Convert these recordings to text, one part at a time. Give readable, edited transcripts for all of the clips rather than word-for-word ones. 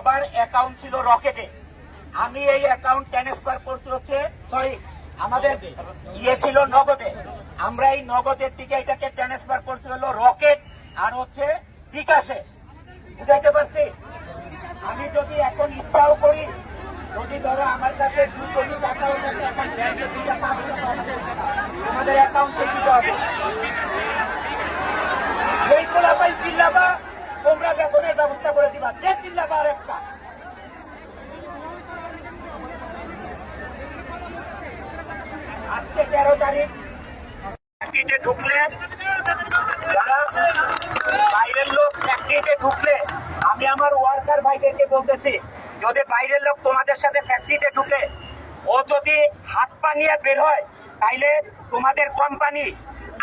সবার অ্যাকাউন্ট ছিল রকেটে, আমি এই অ্যাকাউন্ট ট্রান্সফার করছি হচ্ছে আমাদের ছিল নগদে। আমরা এই নগদের দিকে এটাকে ট্রান্সফার করছি হলো রকেট আর হচ্ছে বিকাশে। বুঝাইতে পারছি? আমি যদি এখন ইচ্ছাও করি, যদি ধরো আমার কাছে 2 কোটি টাকাও থাকে, এখন ব্যাংকে 2 টাকা আমাদের অ্যাকাউন্টে দিতে হবে। সেই কোলাপাই চিল্লাবা, তোমরা বেতনের ব্যবস্থা করে দিবা। যে চিল্লাবা আর একটা। আজকে 13 তারিখ ফ্যাক্টরিতে ঢুকলে, যারা বাইরের লোক ফ্যাক্টরিতে ঢুকলে, আমি আমার ওয়ার্কার ভাইদেরকে বলতেছি, যদি বাইরের লোক তোমাদের সাথে ফ্যাক্টরিতে ঢুকে ও যদি হাত পা নিয়ে বের হয়, তাইলে তোমাদের কোম্পানি,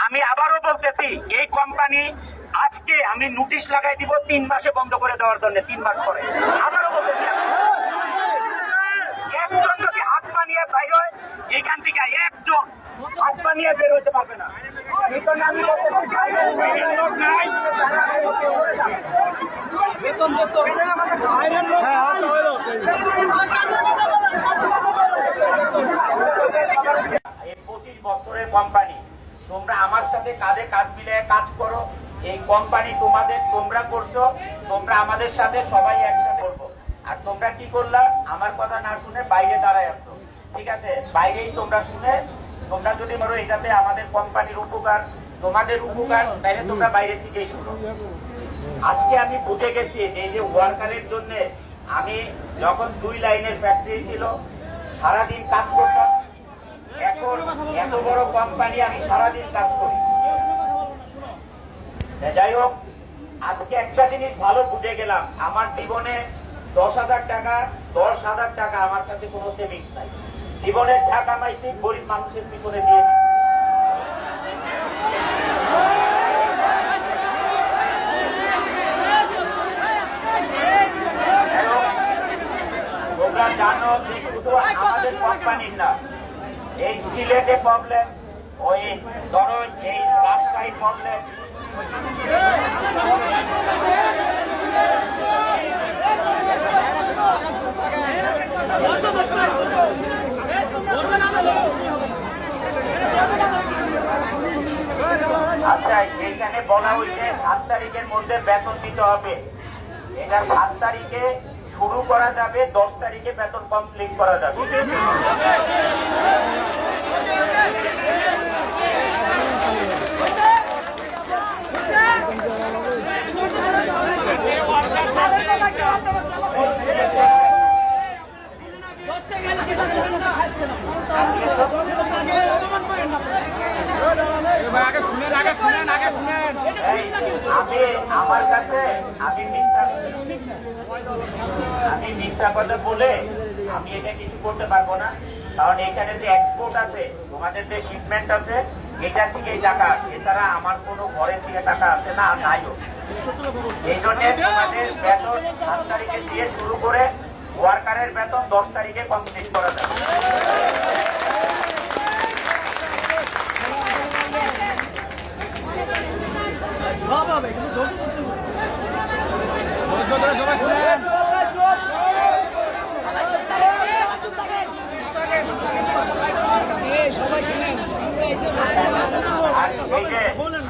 আমি আবারও বলতেছি, এই কোম্পানি আজকে আমি নোটিশ লাগাই দিব 3 মাসে বন্ধ করে দেওয়ার জন্য। 3 মাস পরে আবারও বলতেছি, একজন যদি হাত পা নিয়ে বাইর হয়, এখান থেকে একজন হাত পা নিয়ে বের হতে পারবে না। এই জন্য আমি বলতেছি, বাইরের লোক নাই, বেতন দিত বাইরের লোক। 25 বছরের কোম্পানি, তোমরা আমার সাথে কাঁধে কাঁধ মিলিয়ে কাজ করো। এই কোম্পানি তোমাদের, তোমরা করছো, তোমরা আমাদের সাথে সবাই একসাথে করবো। আর তোমরা কি করলা, আমার কথা না শুনে বাইরে দাঁড়ায় আসছো। ঠিক আছে, বাইরেই তোমরা শুনে, তোমরা যদি ধরো এটাতে আমাদের কোম্পানির উপকার, তোমাদের উপকার, তাহলে তোমরা বাইরে থেকেই শুনো। আজকে আমি বুঝে গেছি এই যে ওয়ার্কারের জন্য আমি যখন 2 লাইনের ফ্যাক্টরি ছিল, সারাদিন কাজ করতাম। এখন এত বড় কোম্পানি, আমি সারাদিন কাজ করি। যাই হোক, আজকে একটা জিনিস ভালো বুঝে গেলাম, আমার জীবনে 10,000 টাকা, 10,000 টাকা আমার কাছে কোনো সেভিংস নাই। জীবনে যা কামাইছি গরিব মানুষের পিছনে দিয়ে দিচ্ছি। তোমরা জানো যে শুধু আমাদের কোম্পানির না, এই সিলেটে প্রবলেম, ওই ধরো এই রাজশাহী প্রবলেম, আচ্ছা এইখানে বলা হয়েছে 7 তারিখের মধ্যে বেতন দিতে হবে। এটা 7 তারিখে শুরু করা যাবে, 10 তারিখে বেতন কমপ্লিট করা যাবে। আমি আমার কাছে আমি মিথ্যা কথা বলে আমি এটা কিছু করতে পারবো না, কারণ এখানে যে এক্সপোর্ট আছে, তোমাদের যে শিপমেন্ট আছে, এটার থেকে টাকা আসে, এছাড়া আমার কোনো ঘরের থেকে টাকা আসে না, নাইও। এই জন্য তোমাদের বেতন 7 তারিখে দিয়ে শুরু করে ওয়ার্কারের বেতন 10 তারিখে কমপ্লিট করা যাবে।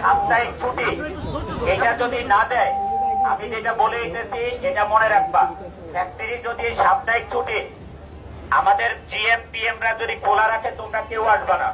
সাপ্তাহিক ছুটি এটা যদি না দেয়, আমি যেটা বলে এসেছি এটা মনে রাখবা, ফ্যাক্টরি যদি সাপ্তাহিক ছুটি আমাদের GM PM রা যদি খোলা রাখে, তোমরা কেউ আসবা না।